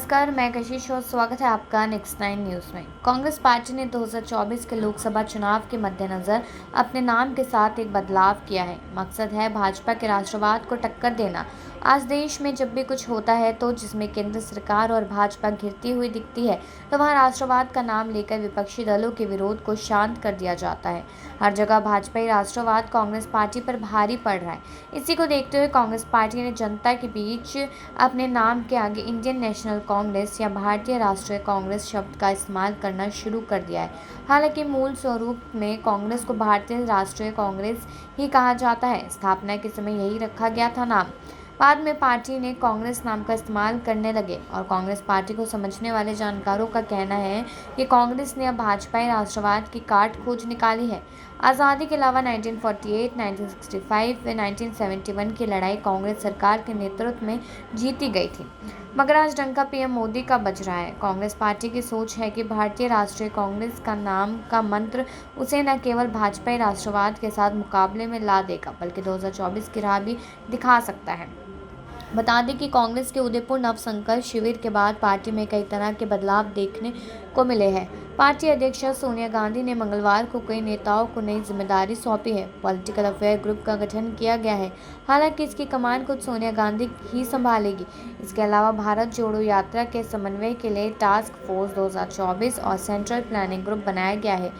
नमस्कार, मैं कशिश और स्वागत है आपका नेक्स्ट 9 न्यूज़ में। कांग्रेस पार्टी ने 2024 के लोकसभा चुनाव के मद्देनज़र अपने नाम के साथ एक बदलाव किया है। मकसद है भाजपा के राष्ट्रवाद को टक्कर देना। आज देश में जब भी कुछ होता है तो जिसमें केंद्र सरकार और भाजपा घिरती हुई दिखती है, तो वहाँ राष्ट्रवाद का नाम लेकर विपक्षी दलों के विरोध को शांत कर दिया जाता है। हर जगह भाजपाई राष्ट्रवाद कांग्रेस पार्टी पर भारी पड़ रहा है। इसी को देखते हुए कांग्रेस पार्टी ने जनता के बीच अपने नाम के आगे इंडियन नेशनल कांग्रेस या भारतीय राष्ट्रीय कांग्रेस शब्द का इस्तेमाल करना शुरू कर दिया है। हालांकि मूल स्वरूप में कांग्रेस को भारतीय राष्ट्रीय कांग्रेस ही कहा जाता है। स्थापना के समय यही रखा गया था नाम। बाद में पार्टी ने कांग्रेस नाम का इस्तेमाल करने लगे और कांग्रेस पार्टी को समझने वाले जानकारों का कहना है कि कांग्रेस ने अब भाजपाई राष्ट्रवाद की काट खोज निकाली है। आज़ादी के अलावा 1948, 1965 व 1971 की लड़ाई कांग्रेस सरकार के नेतृत्व में जीती गई थी, मगर आज डंका पीएम मोदी का बज रहा है। कांग्रेस पार्टी की सोच है कि भारतीय राष्ट्रीय कांग्रेस का नाम का मंत्र उसे न केवल भाजपाई राष्ट्रवाद के साथ मुकाबले में ला देगा, बल्कि 2024 की राह भी दिखा सकता है। बता दें कि कांग्रेस के उदयपुर नवसंकल्प शिविर के बाद पार्टी में कई तरह के बदलाव देखने को मिले हैं। पार्टी अध्यक्ष सोनिया गांधी ने मंगलवार को कई नेताओं को नई जिम्मेदारी सौंपी है। पॉलिटिकल अफेयर ग्रुप का गठन किया गया है। हालांकि इसकी कमान खुद सोनिया गांधी ही संभालेगी। इसके अलावा भारत जोड़ो यात्रा के समन्वय के लिए टास्क फोर्स 2024 और सेंट्रल प्लानिंग ग्रुप बनाया गया है।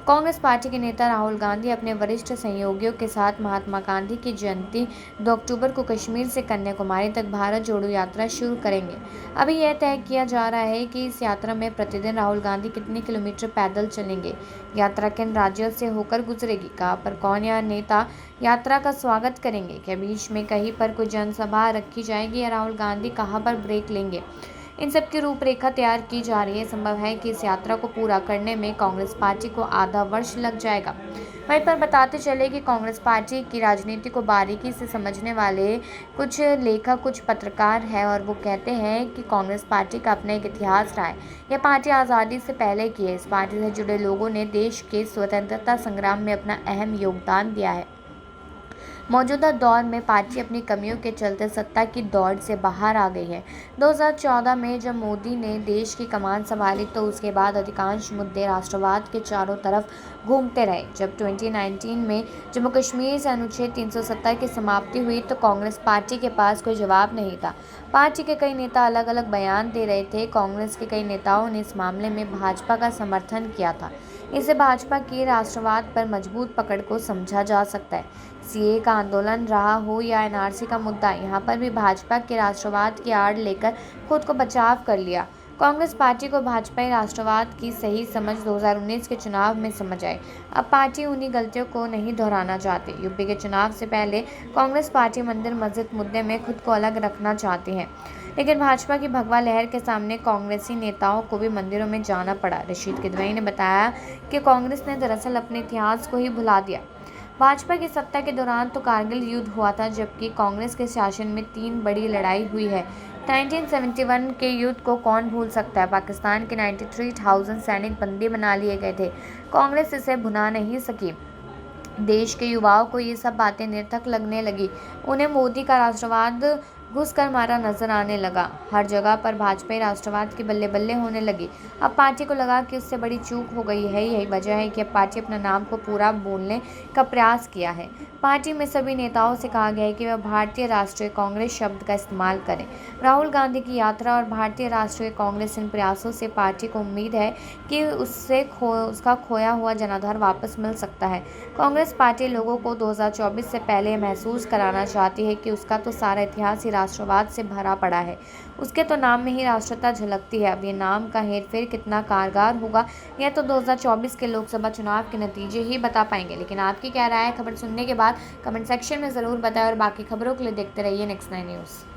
कांग्रेस पार्टी के नेता राहुल गांधी अपने वरिष्ठ सहयोगियों के साथ महात्मा गांधी की जयंती 2 अक्टूबर को कश्मीर से कन्याकुमारी तक भारत जोड़ो यात्रा शुरू करेंगे। अभी यह तय किया जा रहा है कि इस यात्रा में प्रतिदिन राहुल गांधी कितने किलोमीटर पैदल चलेंगे। यात्रा किन राज्यों से होकर गुजरेगी, कहाँ पर कौन या नेता यात्रा का स्वागत करेंगे, क्या बीच में कहीं पर कोई जनसभा रखी जाएगी या राहुल गांधी कहाँ पर ब्रेक लेंगे, इन सब की रूपरेखा तैयार की जा रही है। संभव है कि इस यात्रा को पूरा करने में कांग्रेस पार्टी को आधा वर्ष लग जाएगा। वहीं पर बताते चले कि कांग्रेस पार्टी की राजनीति को बारीकी से समझने वाले कुछ लेखक, कुछ पत्रकार हैं और वो कहते हैं कि कांग्रेस पार्टी का अपना एक इतिहास रहा है। यह पार्टी आज़ादी से पहले की है। इस पार्टी से जुड़े लोगों ने देश के स्वतंत्रता संग्राम में अपना अहम योगदान दिया है। मौजूदा दौर में पार्टी अपनी कमियों के चलते सत्ता की दौड़ से बाहर आ गई है। 2014 में जब मोदी ने देश की कमान संभाली तो उसके बाद अधिकांश मुद्दे राष्ट्रवाद के चारों तरफ घूमते रहे। जब 2019 में जम्मू कश्मीर से अनुच्छेद 370 की समाप्ति हुई तो कांग्रेस पार्टी के पास कोई जवाब नहीं था। पार्टी के कई नेता अलग अलग बयान दे रहे थे। कांग्रेस के कई नेताओं ने इस मामले में भाजपा का समर्थन किया था। इसे भाजपा की राष्ट्रवाद पर मजबूत पकड़ को समझा जा सकता है। सीए का आंदोलन रहा हो या एनआरसी का मुद्दा, यहाँ पर भी भाजपा के राष्ट्रवाद की आड़ लेकर खुद को बचाव कर लिया। कांग्रेस पार्टी को भाजपाई राष्ट्रवाद की सही समझ 2019 के चुनाव में समझ आई। अब पार्टी उन्हीं गलतियों को नहीं दोहराना चाहती। यूपी के चुनाव से पहले कांग्रेस पार्टी मंदिर मस्जिद मुद्दे में खुद को अलग रखना चाहती है, लेकिन भाजपा की भगवा लहर के सामने कांग्रेसी नेताओं को भी मंदिरों में जाना पड़ा। रशीद किदवई ने बताया कि कांग्रेस ने दरअसल अपने इतिहास को ही भुला दिया। भाजपा की सत्ता के दौरान तो कारगिल युद्ध हुआ था, जबकि कांग्रेस के शासन में 3 बड़ी लड़ाई हुई है। 1971 के युद्ध को कौन भूल सकता है। पाकिस्तान के 93,000 सैनिक बंदी बना लिए गए थे। कांग्रेस इसे भुला नहीं सकी। देश के युवाओं को ये सब बातें निरर्थक लगने लगी। उन्हें मोदी का राष्ट्रवाद घुस कर मारा नजर आने लगा। हर जगह पर भाजपाई राष्ट्रवाद की बल्ले बल्ले होने लगी। अब पार्टी को लगा कि उससे बड़ी चूक हो गई है। यही वजह है कि अब पार्टी अपना नाम को पूरा बोलने का प्रयास किया है। पार्टी में सभी नेताओं से कहा गया है कि वह भारतीय राष्ट्रीय कांग्रेस शब्द का इस्तेमाल करें। राहुल गांधी की यात्रा और भारतीय राष्ट्रीय कांग्रेस इन प्रयासों से पार्टी को उम्मीद है कि उसका खोया हुआ जनाधार वापस मिल सकता है। कांग्रेस पार्टी लोगों को 2024 से पहले महसूस कराना चाहती है कि उसका तो सारा इतिहास ही राष्ट्रवाद से भरा पड़ा है। उसके तो नाम में ही राष्ट्रता झलकती है। अब ये नाम का हेरफेर कितना कारगर होगा, यह तो 2024 के लोकसभा चुनाव के नतीजे ही बता पाएंगे। लेकिन आपकी क्या राय है, खबर सुनने के बाद कमेंट सेक्शन में ज़रूर बताएं और बाकी खबरों के लिए देखते रहिए नेक्स्ट 9 न्यूज़।